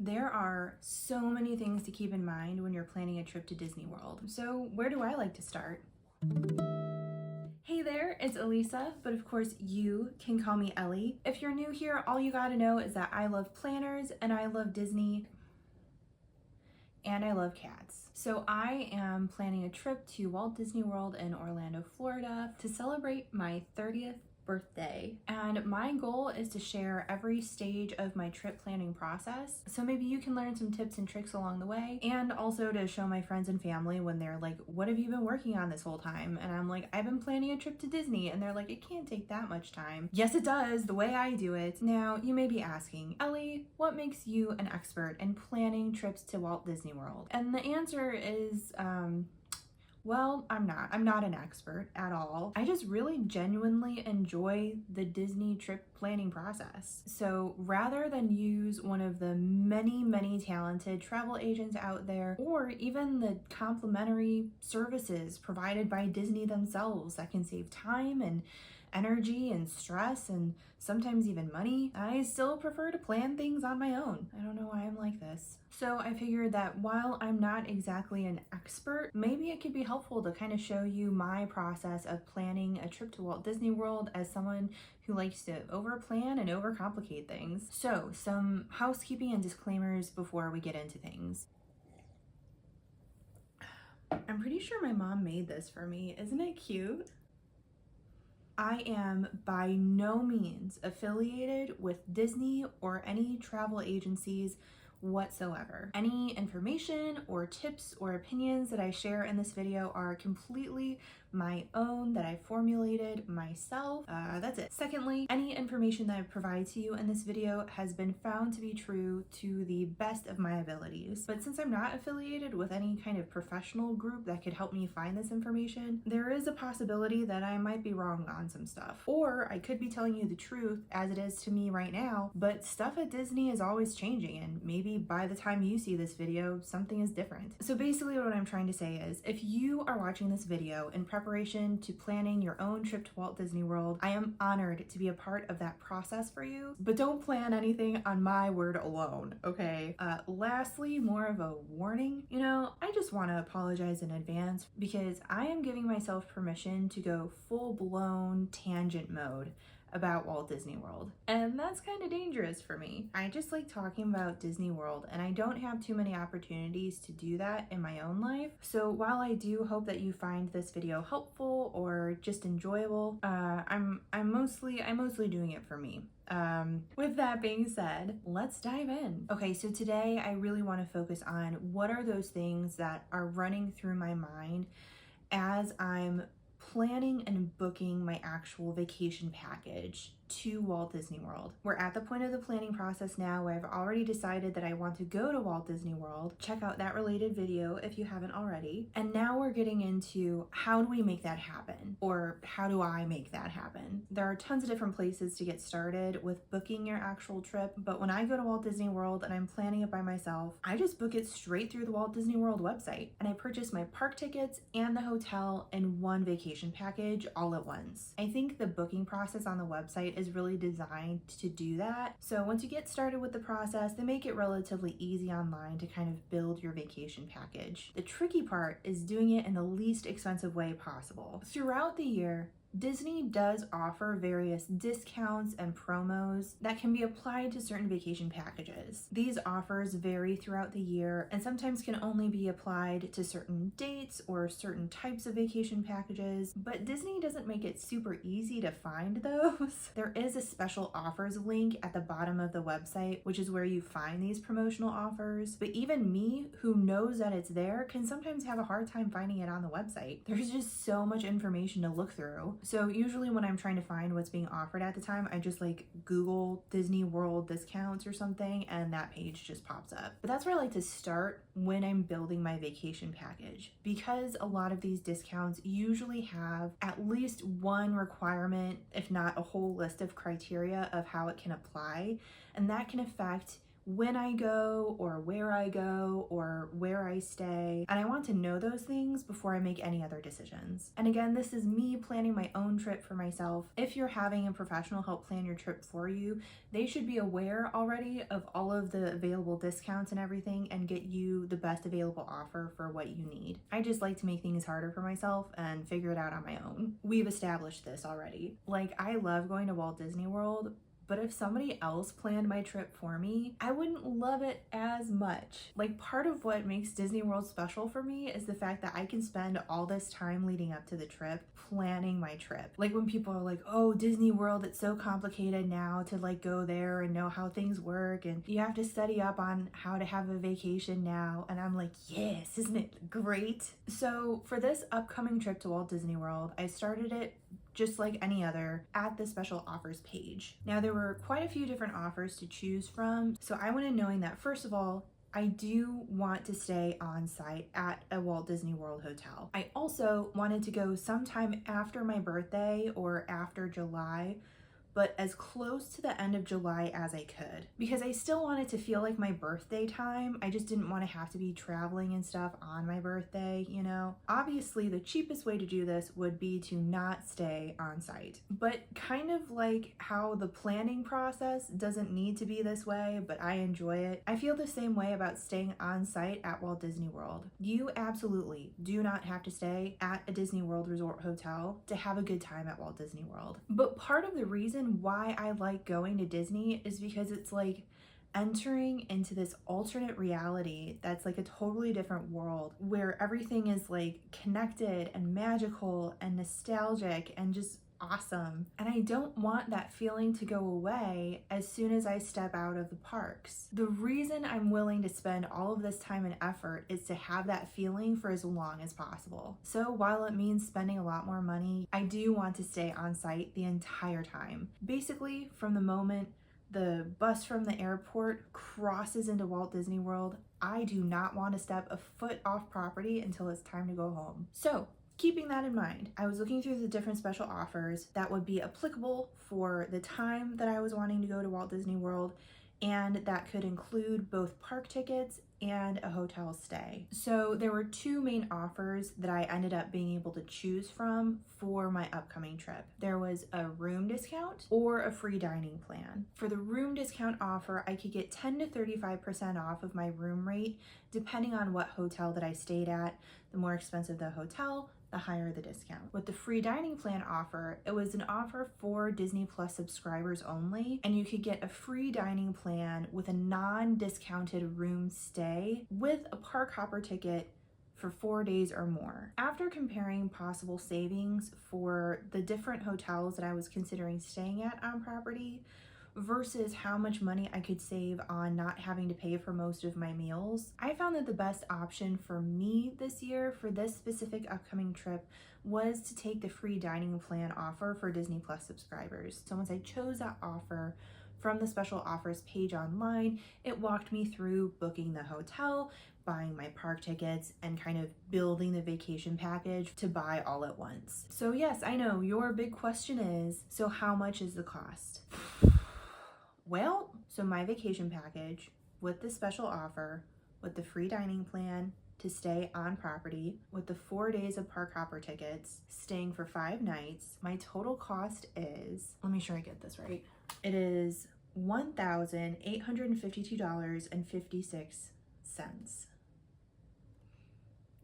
There are so many things to keep in mind when you're planning a trip to Disney World. So where do I like to start? Hey there, it's Elisa, but of course you can call me Ellie. If you're new here, all you gotta know is that I love planners and I love Disney and I love cats. So I am planning a trip to Walt Disney World in Orlando, Florida to celebrate my 30th birthday, and my goal is to share every stage of my trip planning process, so maybe you can learn some tips and tricks along the way, and also to show my friends and family when they're like, what have you been working on this whole time? And I'm like, I've been planning a trip to Disney, and they're like, it can't take that much time. Yes it does, the way I do it. Now you may be asking, Ellie, what makes you an expert in planning trips to Walt Disney World? And the answer is well, I'm not an expert at all. I just really genuinely enjoy the Disney trip planning process. So rather than use one of the many talented travel agents out there, or even the complimentary services provided by Disney themselves that can save time and energy and stress and sometimes even money, I still prefer to plan things on my own. I don't know why I'm like this. So I figured that while I'm not exactly an expert, maybe it could be helpful to kind of show you my process of planning a trip to Walt Disney World as someone who likes to overplan and overcomplicate things. So some housekeeping and disclaimers before we get into things. I'm pretty sure my mom made this for me. Isn't it cute? I am by no means affiliated with Disney or any travel agencies whatsoever. Any information or tips or opinions that I share in this video are completely my own, that I formulated myself. That's it. Secondly, any information that I provide to you in this video has been found to be true to the best of my abilities. But since I'm not affiliated with any kind of professional group that could help me find this information, there is a possibility that I might be wrong on some stuff. Or I could be telling you the truth as it is to me right now, but stuff at Disney is always changing, and maybe by the time you see this video, something is different. So basically what I'm trying to say is, if you are watching this video in preparation to planning your own trip to Walt Disney World, I am honored to be a part of that process for you, but don't plan anything on my word alone, okay? Lastly, more of a warning, I just want to apologize in advance because I am giving myself permission to go full-blown tangent mode about Walt Disney World, and that's kind of dangerous for me. I just like talking about Disney World, and I don't have too many opportunities to do that in my own life. So while I do hope that you find this video helpful or just enjoyable, I'm mostly doing it for me. With that being said, let's dive in. Okay, so today I really want to focus on what are those things that are running through my mind as I'm planning and booking my actual vacation package to Walt Disney World. We're at the point of the planning process now where I've already decided that I want to go to Walt Disney World. Check out that related video if you haven't already. And now we're getting into how do we make that happen? Or how do I make that happen? There are tons of different places to get started with booking your actual trip, but when I go to Walt Disney World and I'm planning it by myself, I just book it straight through the Walt Disney World website, and I purchase my park tickets and the hotel in one vacation package all at once. I think the booking process on the website is really designed to do that. So once you get started with the process, they make it relatively easy online to kind of build your vacation package. The tricky part is doing it in the least expensive way possible. Throughout the year, Disney does offer various discounts and promos that can be applied to certain vacation packages. These offers vary throughout the year and sometimes can only be applied to certain dates or certain types of vacation packages, but Disney doesn't make it super easy to find those. There is a special offers link at the bottom of the website, which is where you find these promotional offers, but even me, who knows that it's there, can sometimes have a hard time finding it on the website. There's just so much information to look through. So usually when I'm trying to find what's being offered at the time, I just like Google Disney World discounts or something, and that page just pops up. But that's where I like to start when I'm building my vacation package, because a lot of these discounts usually have at least one requirement, if not a whole list of criteria of how it can apply, and that can affect when I go or where I stay, and I want to know those things before I make any other decisions. And again, this is me planning my own trip for myself. If you're having a professional help plan your trip for you, they should be aware already of all of the available discounts and everything and get you the best available offer for what you need. I just like to make things harder for myself and figure it out on my own. We've established this already. Like, I love going to Walt Disney World, but if somebody else planned my trip for me, I wouldn't love it as much. Like, part of what makes Disney World special for me is the fact that I can spend all this time leading up to the trip planning my trip. Like, when people are like, oh, Disney World, it's so complicated now to like go there and know how things work, and you have to study up on how to have a vacation now. And I'm like, yes, isn't it great? So for this upcoming trip to Walt Disney World, I started it just like any other at the special offers page. Now, there were quite a few different offers to choose from, so I went in knowing that, first of all, I do want to stay on site at a Walt Disney World hotel. I also wanted to go sometime after my birthday or after July, but as close to the end of July as I could, because I still wanted to feel like my birthday time. I just didn't want to have to be traveling and stuff on my birthday, you know? Obviously, the cheapest way to do this would be to not stay on site, but kind of like how the planning process doesn't need to be this way, but I enjoy it. I feel the same way about staying on site at Walt Disney World. You absolutely do not have to stay at a Disney World resort hotel to have a good time at Walt Disney World. But part of the reason why I like going to Disney is because it's like entering into this alternate reality that's like a totally different world where everything is like connected and magical and nostalgic and just awesome. And I don't want that feeling to go away as soon as I step out of the parks. The reason I'm willing to spend all of this time and effort is to have that feeling for as long as possible. So while it means spending a lot more money, I do want to stay on site the entire time. Basically, from the moment the bus from the airport crosses into Walt Disney World, I do not want to step a foot off property until it's time to go home. So, keeping that in mind, I was looking through the different special offers that would be applicable for the time that I was wanting to go to Walt Disney World, and that could include both park tickets and a hotel stay. So there were two main offers that I ended up being able to choose from for my upcoming trip. There was a room discount or a free dining plan. For the room discount offer, I could get 10 to 35% off of my room rate depending on what hotel that I stayed at. The more expensive the hotel, the higher the discount. With the free dining plan offer, it was an offer for Disney Plus subscribers only, and you could get a free dining plan with a non-discounted room stay with a park hopper ticket for 4 days or more. After comparing possible savings for the different hotels that I was considering staying at on property versus how much money I could save on not having to pay for most of my meals, I found that the best option for me this year for this specific upcoming trip was to take the free dining plan offer for Disney Plus subscribers. So once I chose that offer from the special offers page online, it walked me through booking the hotel, buying my park tickets, and kind of building the vacation package to buy all at once. So yes, I know your big question is, so how much is the cost? Well, so my vacation package with the special offer, with the free dining plan to stay on property, with the 4 days of park hopper tickets, staying for 5 nights, my total cost is, let me sure I get this right. It is $1,852.56.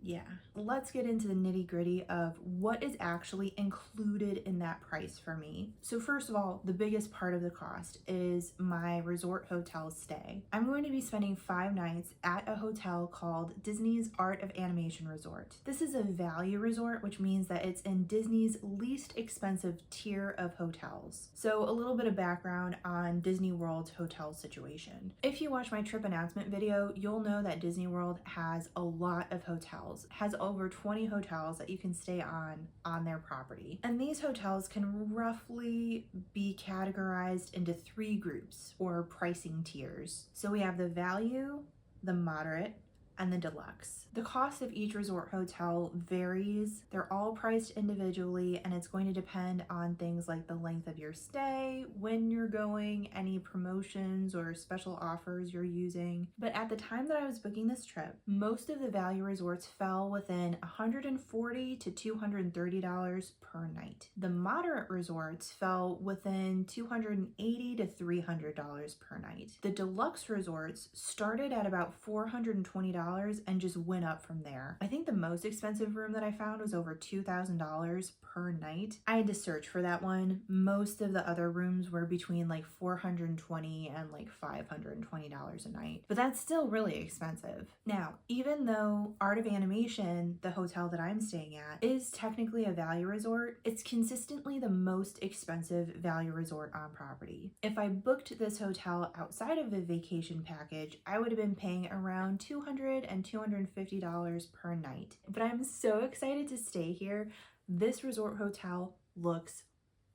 Yeah, let's get into the nitty-gritty of what is actually included in that price for me. So first of all, the biggest part of the cost is my resort hotel stay. I'm going to be spending 5 nights at a hotel called Disney's Art of Animation Resort. This is a value resort, which means that it's in Disney's least expensive tier of hotels. So a little bit of background on Disney World's hotel situation. If you watch my trip announcement video, you'll know that Disney World has a lot of hotels. Has over 20 hotels that you can stay on their property. And these hotels can roughly be categorized into 3 groups or pricing tiers. So we have the value, the moderate, and the deluxe. The cost of each resort hotel varies. They're all priced individually, and it's going to depend on things like the length of your stay, when you're going, any promotions or special offers you're using. But at the time that I was booking this trip, most of the value resorts fell within $140 to $230 per night. The moderate resorts fell within $280 to $300 per night. The deluxe resorts started at about $420 and just went up from there. I think the most expensive room that I found was over $2,000 per night. I had to search for that one. Most of the other rooms were between like $420 and like $520 a night, but that's still really expensive. Now, even though Art of Animation, the hotel that I'm staying at, is technically a value resort, it's consistently the most expensive value resort on property. If I booked this hotel outside of the vacation package, I would have been paying around $200 and $250 per night. But I'm so excited to stay here. This resort hotel looks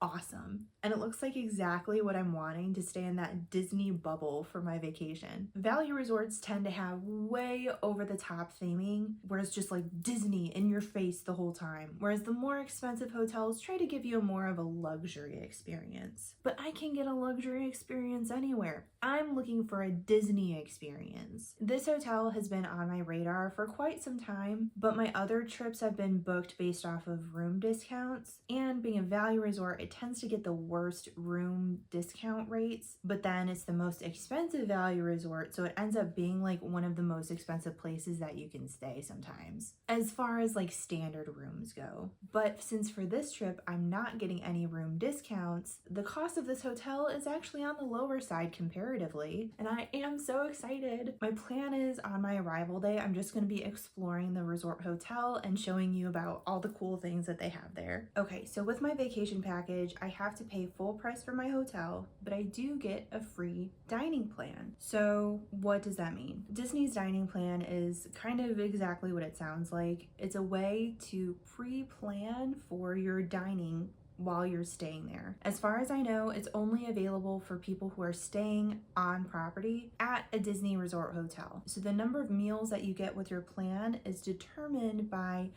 awesome, and it looks like exactly what I'm wanting to stay in that Disney bubble for my vacation. Value resorts tend to have way over the top theming, where it's just like Disney in your face the whole time, whereas the more expensive hotels try to give you more of a luxury experience. But I can get a luxury experience anywhere. I'm looking for a Disney experience. This hotel has been on my radar for quite some time, but my other trips have been booked based off of room discounts, and being a value resort, it tends to get the worst room discount rates, but then it's the most expensive value resort, so it ends up being like one of the most expensive places that you can stay sometimes, as far as like standard rooms go. But since for this trip I'm not getting any room discounts, the cost of this hotel is actually on the lower side comparatively, and I am so excited. My plan is on my arrival day, I'm just going to be exploring the resort hotel and showing you about all the cool things that they have there. Okay, so with my vacation package, I have to pay full price for my hotel, but I do get a free dining plan. So what does that mean? Disney's dining plan is kind of exactly what it sounds like. It's a way to pre-plan for your dining while you're staying there. As far as I know, it's only available for people who are staying on property at a Disney resort hotel. So the number of meals that you get with your plan is determined by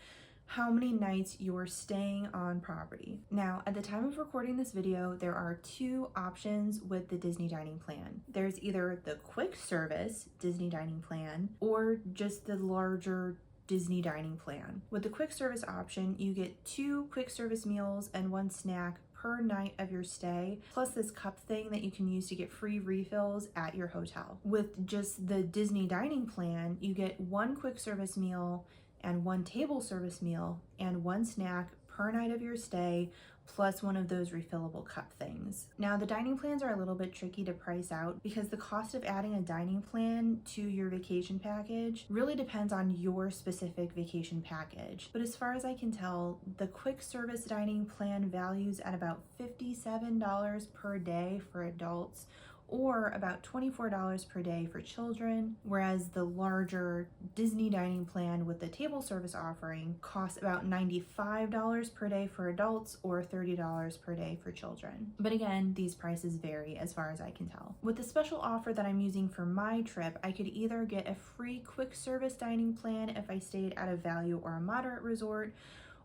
how many nights you're staying on property. Now, at the time of recording this video, there are two options with the Disney dining plan. There's either the quick service Disney dining plan or just the larger Disney dining plan. With the quick service option, you get 2 quick service meals and 1 snack per night of your stay, plus this cup thing that you can use to get free refills at your hotel. With just the Disney dining plan, you get 1 quick service meal and 1 table service meal and 1 snack per night of your stay, plus one of those refillable cup things. Now, the dining plans are a little bit tricky to price out because the cost of adding a dining plan to your vacation package really depends on your specific vacation package. But as far as I can tell, the quick service dining plan values at about $57 per day for adults, or about $24 per day for children, whereas the larger Disney dining plan with the table service offering costs about $95 per day for adults or $30 per day for children. But again, these prices vary as far as I can tell. With the special offer that I'm using for my trip, I could either get a free quick service dining plan if I stayed at a value or a moderate resort,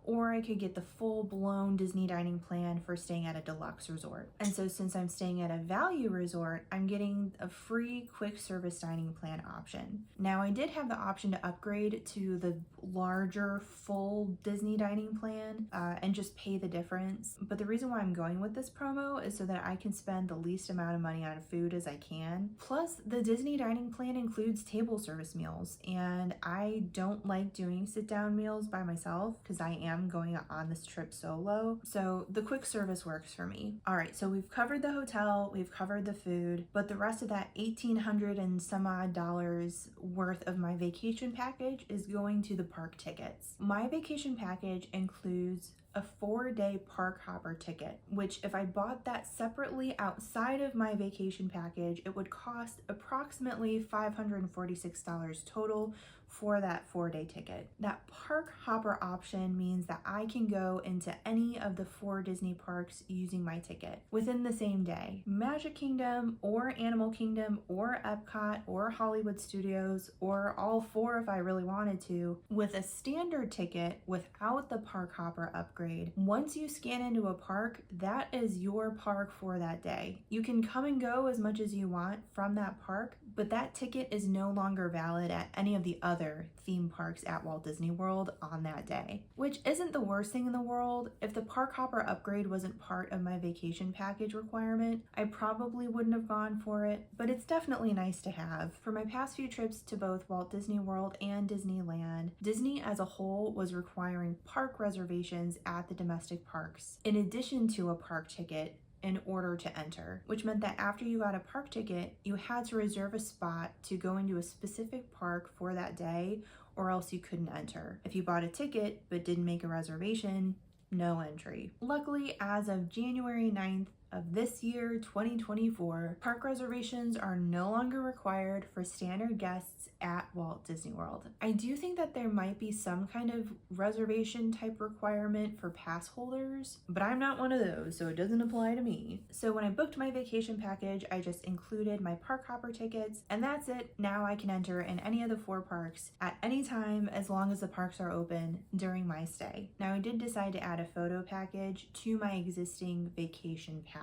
or I could get the full-blown Disney dining plan for staying at a deluxe resort. And so since I'm staying at a value resort, I'm getting a free quick service dining plan option. Now, I did have the option to upgrade to the larger full Disney dining plan and just pay the difference. But the reason why I'm going with this promo is so that I can spend the least amount of money on food as I can. Plus, the Disney dining plan includes table service meals, and I don't like doing sit-down meals by myself because I am going on this trip solo, so the quick service works for me. All right, so we've covered the hotel, we've covered the food, but the rest of that $1,800 and some odd dollars worth of my vacation package is going to the park tickets. My vacation package includes a a 4-day park hopper ticket, which if I bought that separately outside of my vacation package, it would cost approximately $546 total for that 4-day ticket. That park hopper option means that I can go into any of the 4 Disney parks using my ticket within the same day. Magic Kingdom or Animal Kingdom or Epcot or Hollywood Studios or all 4 if I really wanted to. With a standard ticket without the park hopper upgrade, once you scan into a park, that is your park for that day. You can come and go as much as you want from that park, but that ticket is no longer valid at any of the other theme parks at Walt Disney World on that day, which isn't the worst thing in the world. If the park hopper upgrade wasn't part of my vacation package requirement, I probably wouldn't have gone for it, but it's definitely nice to have. For my past few trips to both Walt Disney World and Disneyland, Disney as a whole was requiring park reservations at the domestic parks, in addition to a park ticket in order to enter, which meant that after you got a park ticket, you had to reserve a spot to go into a specific park for that day, or else you couldn't enter. If you bought a ticket but didn't make a reservation, no entry. Luckily, as of January 9th of this year, 2024, park reservations are no longer required for standard guests at Walt Disney World. I do think that there might be some kind of reservation type requirement for pass holders, but I'm not one of those, so it doesn't apply to me. So when I booked my vacation package, I just included my park hopper tickets, and that's it. Now I can enter in any of the 4 parks at any time as long as the parks are open during my stay. Now I did decide to add a photo package to my existing vacation package,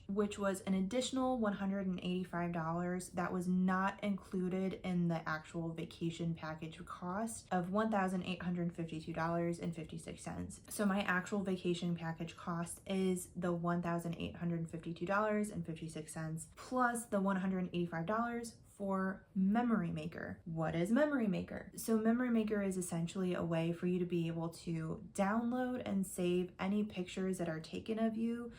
which was an additional $185 that was not included in the actual vacation package cost of $1,852.56. So my actual vacation package cost is the $1,852.56 plus the $185 for Memory Maker. What is Memory Maker? So Memory Maker is essentially a way for you to be able to download and save any pictures that are taken of you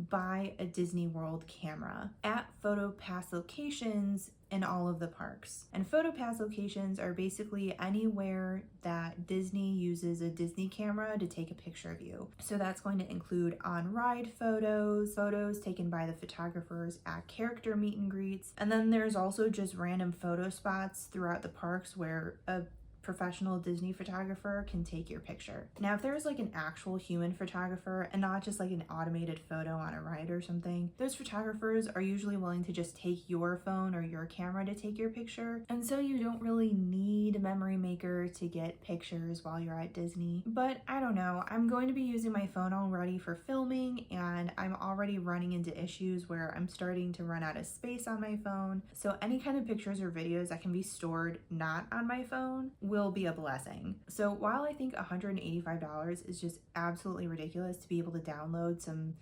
by a Disney World camera at PhotoPass locations in all of the parks. And PhotoPass locations are basically anywhere that Disney uses a Disney camera to take a picture of you. So that's going to include on-ride photos, photos taken by the photographers at character meet and greets, and then there's also just random photo spots throughout the parks where a professional Disney photographer can take your picture. Now, if there's like an actual human photographer and not just like an automated photo on a ride or something, those photographers are usually willing to just take your phone or your camera to take your picture. And so you don't really need a Memory Maker to get pictures while you're at Disney. But I don't know, I'm going to be using my phone already for filming, and I'm already running into issues where I'm starting to run out of space on my phone. So any kind of pictures or videos that can be stored not on my phone will be a blessing. So while I think $185 is just absolutely ridiculous to be able to download some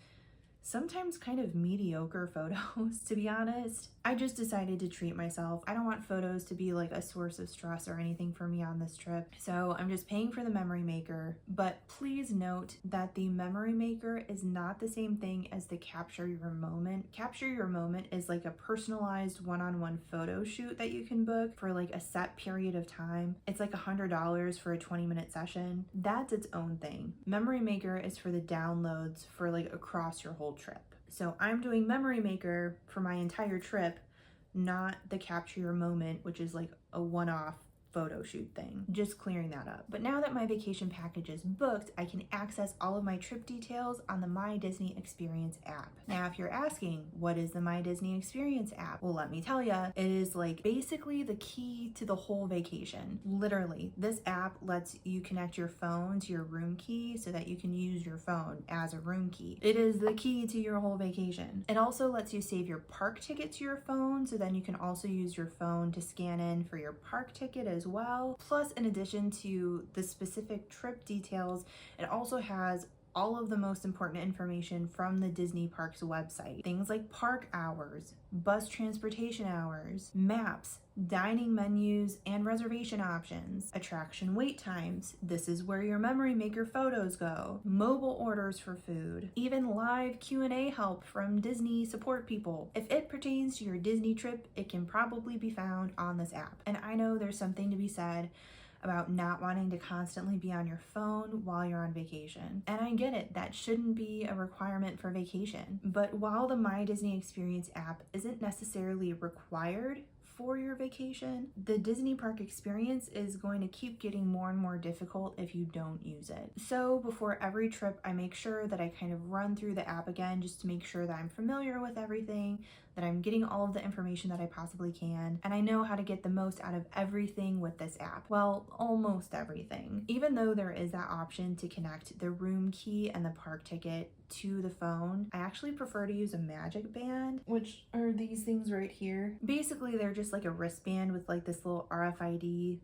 sometimes kind of mediocre photos, to be honest, I just decided to treat myself. I don't want photos to be like a source of stress or anything for me on this trip. So I'm just paying for the Memory Maker. But please note that the Memory Maker is not the same thing as the Capture Your Moment. Capture Your Moment is like a personalized one-on-one photo shoot that you can book for like a set period of time. It's like $100 for a 20-minute session. That's its own thing. Memory Maker is for the downloads for like across your whole trip. So I'm doing Memory Maker for my entire trip, not the Capture Your Moment, which is like a one-off photo shoot thing. Just clearing that up. But now that my vacation package is booked, I can access all of my trip details on the My Disney Experience app. Now, if you're asking, what is the My Disney Experience app? Well, let me tell you, it is like basically the key to the whole vacation. Literally, this app lets you connect your phone to your room key so that you can use your phone as a room key. It is the key to your whole vacation. It also lets you save your park ticket to your phone, so then you can also use your phone to scan in for your park ticket as well. Plus, in addition to the specific trip details, it also has all of the most important information from the Disney Parks website. Things like park hours, bus transportation hours, maps, dining menus and reservation options, attraction wait times, this is where your Memory Maker photos go, mobile orders for food, even live Q&A help from Disney support people. If it pertains to your Disney trip, it can probably be found on this app. And I know there's something to be said about not wanting to constantly be on your phone while you're on vacation. And I get it, that shouldn't be a requirement for vacation. But while the My Disney Experience app isn't necessarily required for your vacation, the Disney park experience is going to keep getting more and more difficult if you don't use it. So before every trip, I make sure that I kind of run through the app again just to make sure that I'm familiar with everything, that I'm getting all of the information that I possibly can, and I know how to get the most out of everything with this app. Well, almost everything. Even though there is that option to connect the room key and the park ticket to the phone, I actually prefer to use a magic band, which are these things right here. Basically, they're just like a wristband with like this little RFID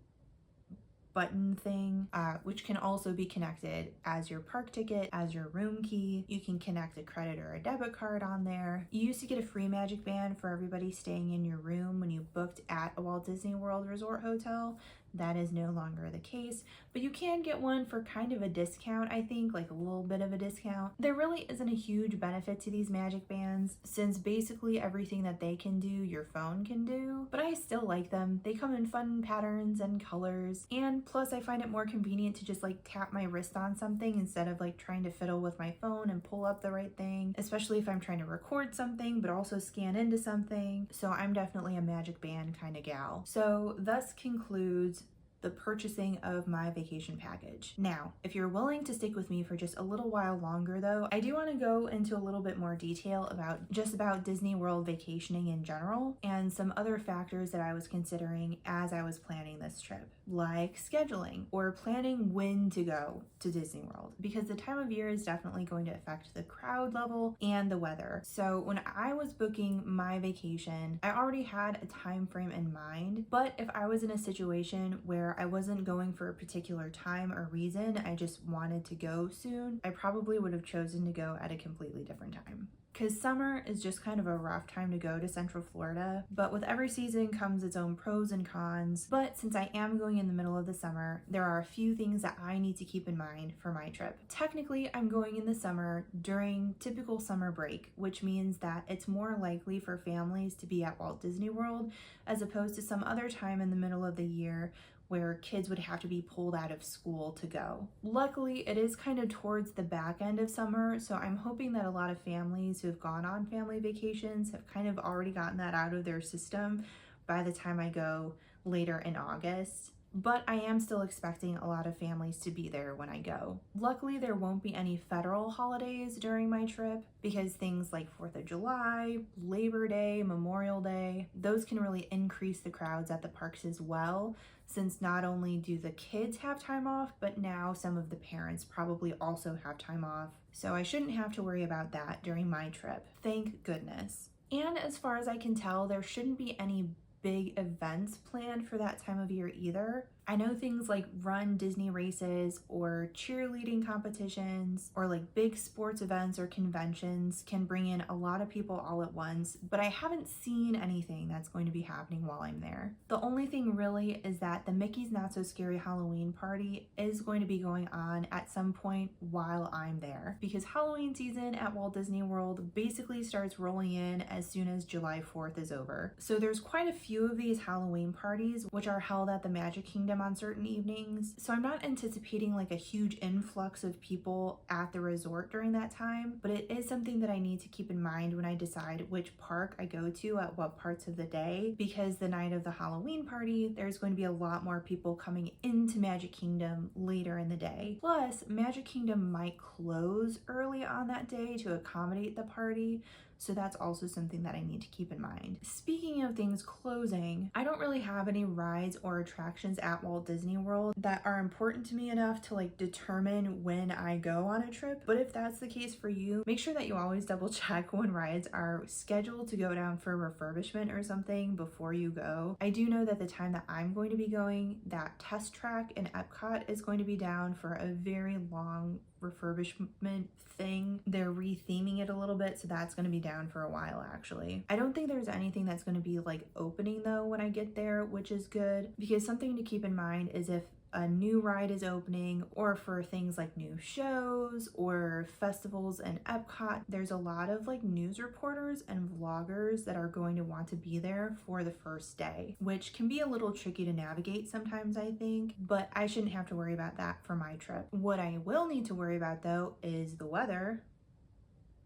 button thing, which can also be connected as your park ticket, as your room key. You can connect a credit or a debit card on there. You used to get a free magic band for everybody staying in your room when you booked at a Walt Disney World Resort hotel. That is no longer the case, but you can get one for kind of a discount, I think, like a little bit of a discount. There really isn't a huge benefit to these magic bands, since basically everything that they can do, your phone can do, but I still like them. They come in fun patterns and colors, and plus I find it more convenient to just like tap my wrist on something instead of like trying to fiddle with my phone and pull up the right thing, especially if I'm trying to record something but also scan into something. So I'm definitely a magic band kind of gal. So thus concludes the purchasing of my vacation package. Now, if you're willing to stick with me for just a little while longer though, I do want to go into a little bit more detail about Disney World vacationing in general and some other factors that I was considering as I was planning this trip, like scheduling or planning when to go to Disney World, because the time of year is definitely going to affect the crowd level and the weather. So when I was booking my vacation, I already had a time frame in mind, but if I was in a situation where I wasn't going for a particular time or reason, I just wanted to go soon, I probably would have chosen to go at a completely different time. Because summer is just kind of a rough time to go to Central Florida, but with every season comes its own pros and cons. But since I am going in the middle of the summer, there are a few things that I need to keep in mind for my trip. Technically, I'm going in the summer during typical summer break, which means that it's more likely for families to be at Walt Disney World as opposed to some other time in the middle of the year where kids would have to be pulled out of school to go. Luckily, it is kind of towards the back end of summer, so I'm hoping that a lot of families who have gone on family vacations have kind of already gotten that out of their system by the time I go later in August. But I am still expecting a lot of families to be there when I go. Luckily, there won't be any federal holidays during my trip because things like 4th of July, Labor Day, Memorial Day, those can really increase the crowds at the parks as well, since not only do the kids have time off, but now some of the parents probably also have time off. So I shouldn't have to worry about that during my trip. Thank goodness. And as far as I can tell, there shouldn't be any big events planned for that time of year either. I know things like run Disney races or cheerleading competitions or like big sports events or conventions can bring in a lot of people all at once, but I haven't seen anything that's going to be happening while I'm there. The only thing really is that the Mickey's Not So Scary Halloween party is going to be going on at some point while I'm there, because Halloween season at Walt Disney World basically starts rolling in as soon as July 4th is over. So there's quite a few of these Halloween parties which are held at the Magic Kingdom on certain evenings, so I'm not anticipating like a huge influx of people at the resort during that time, but it is something that I need to keep in mind when I decide which park I go to at what parts of the day, because the night of the Halloween party, there's going to be a lot more people coming into Magic Kingdom later in the day. Plus, Magic Kingdom might close early on that day to accommodate the party, so that's also something that I need to keep in mind. Speaking of things closing, I don't really have any rides or attractions at Walt Disney World that are important to me enough to like determine when I go on a trip. But if that's the case for you, make sure that you always double check when rides are scheduled to go down for refurbishment or something before you go. I do know that the time that I'm going to be going, that test track in Epcot is going to be down for a very long refurbishment thing. They're retheming it a little bit, so that's going to be down for a while actually. I don't think there's anything that's going to be like opening though when I get there, which is good, because something to keep in mind is if a new ride is opening, or for things like new shows or festivals in Epcot. There's a lot of like news reporters and vloggers that are going to want to be there for the first day, which can be a little tricky to navigate sometimes, I think, but I shouldn't have to worry about that for my trip. What I will need to worry about though is the weather,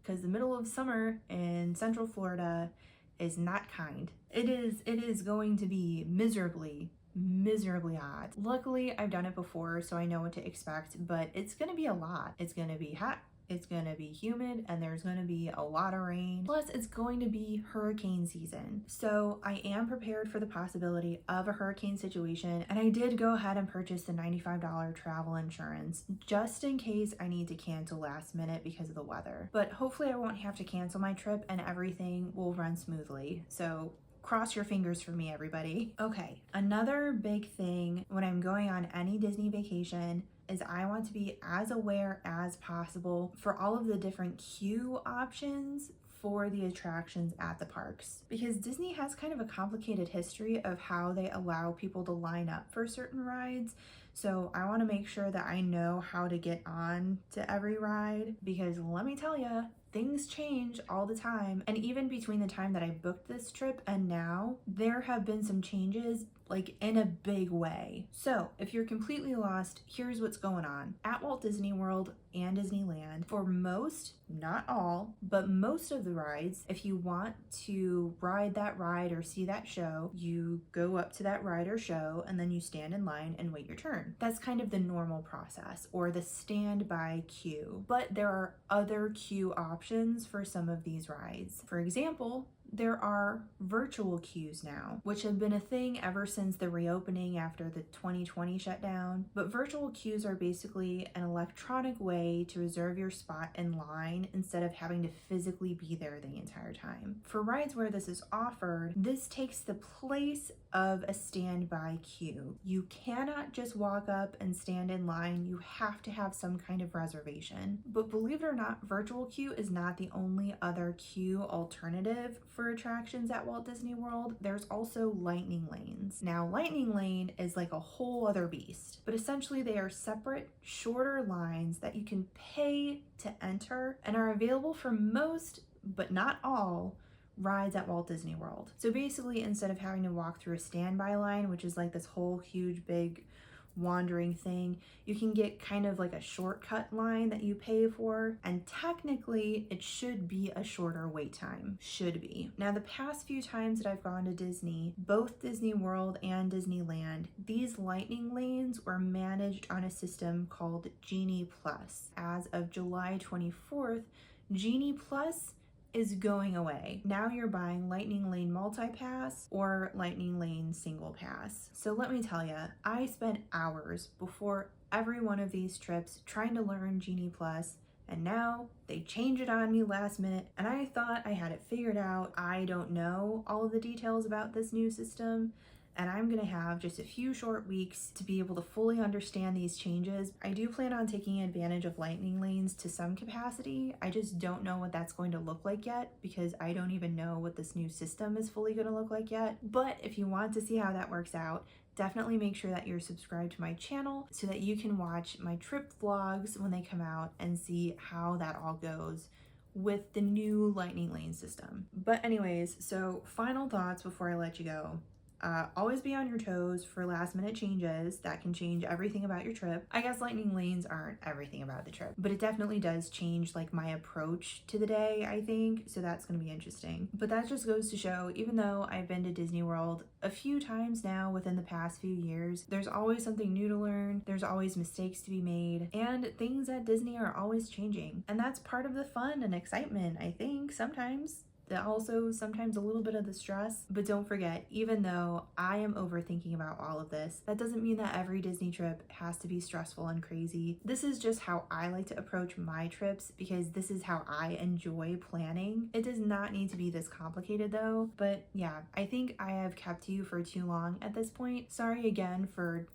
because the middle of summer in Central Florida is not kind. It is going to be miserably hot. Luckily, I've done it before, so I know what to expect, but it's gonna be a lot. It's gonna be hot, it's gonna be humid, and there's gonna be a lot of rain. Plus, it's going to be hurricane season. So I am prepared for the possibility of a hurricane situation, and I did go ahead and purchase the $95 travel insurance just in case I need to cancel last minute because of the weather. But hopefully I won't have to cancel my trip and everything will run smoothly. So cross your fingers for me, everybody. Okay, another big thing when I'm going on any Disney vacation is I want to be as aware as possible for all of the different queue options for the attractions at the parks, because Disney has kind of a complicated history of how they allow people to line up for certain rides. So I want to make sure that I know how to get on to every ride, because let me tell you, things change all the time. And even between the time that I booked this trip and now, there have been some changes, like in a big way. So if you're completely lost, here's what's going on. At Walt Disney World and Disneyland, for most, not all, but most of the rides, if you want to ride that ride or see that show, you go up to that ride or show and then you stand in line and wait your turn. That's kind of the normal process, or the standby queue. But there are other queue options for some of these rides. For example, there are virtual queues now, which have been a thing ever since the reopening after the 2020 shutdown. But virtual queues are basically an electronic way to reserve your spot in line instead of having to physically be there the entire time. For rides where this is offered, this takes the place of a standby queue. You cannot just walk up and stand in line. You have to have some kind of reservation. But believe it or not, virtual queue is not the only other queue alternative for attractions at Walt Disney World. There's also lightning lanes. Now, lightning lane is like a whole other beast, but essentially they are separate, shorter lines that you can pay to enter and are available for most, but not all, rides at Walt Disney World. So basically, instead of having to walk through a standby line, which is like this whole huge big wandering thing, you can get kind of like a shortcut line that you pay for, and technically it should be a shorter wait time. Should be. Now, the past few times that I've gone to Disney, both Disney World and Disneyland, these lightning lanes were managed on a system called Genie Plus. As of July 24th, Genie Plus is going away. Now you're buying Lightning Lane Multi-Pass or Lightning Lane Single Pass. So let me tell you, I spent hours before every one of these trips trying to learn Genie Plus, and now they change it on me last minute, and I thought I had it figured out. I don't know all of the details about this new system, and I'm gonna have just a few short weeks to be able to fully understand these changes. I do plan on taking advantage of lightning lanes to some capacity. I just don't know what that's going to look like yet, because I don't even know what this new system is fully gonna look like yet. But if you want to see how that works out, definitely make sure that you're subscribed to my channel so that you can watch my trip vlogs when they come out and see how that all goes with the new lightning lane system. But anyways, so final thoughts before I let you go. Always be on your toes for last minute changes that can change everything about your trip. I guess lightning lanes aren't everything about the trip, but it definitely does change like my approach to the day, I think, so that's going to be interesting. But that just goes to show, even though I've been to Disney World a few times now within the past few years, there's always something new to learn, there's always mistakes to be made, and things at Disney are always changing. And that's part of the fun and excitement, I think, sometimes. Also sometimes a little bit of the stress. But don't forget, even though I am overthinking about all of this, that doesn't mean that every Disney trip has to be stressful and crazy. This is just how I like to approach my trips, because this is how I enjoy planning. It does not need to be this complicated though. But yeah, I think I have kept you for too long at this point. Sorry again for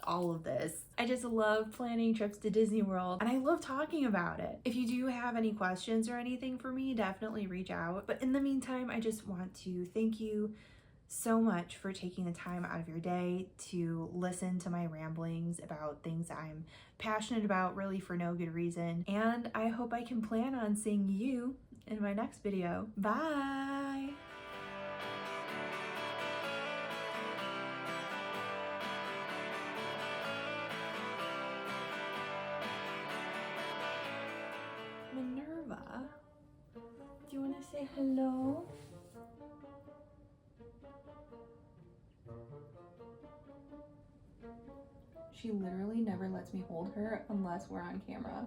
all of this. I just love planning trips to Disney World, and I love talking about it. If you do have any questions or anything for me, definitely reach out. But in the meantime, I just want to thank you so much for taking the time out of your day to listen to my ramblings about things I'm passionate about, really for no good reason. And I hope I can plan on seeing you in my next video. Bye! Minerva, do you want to say hello? She literally never lets me hold her unless we're on camera.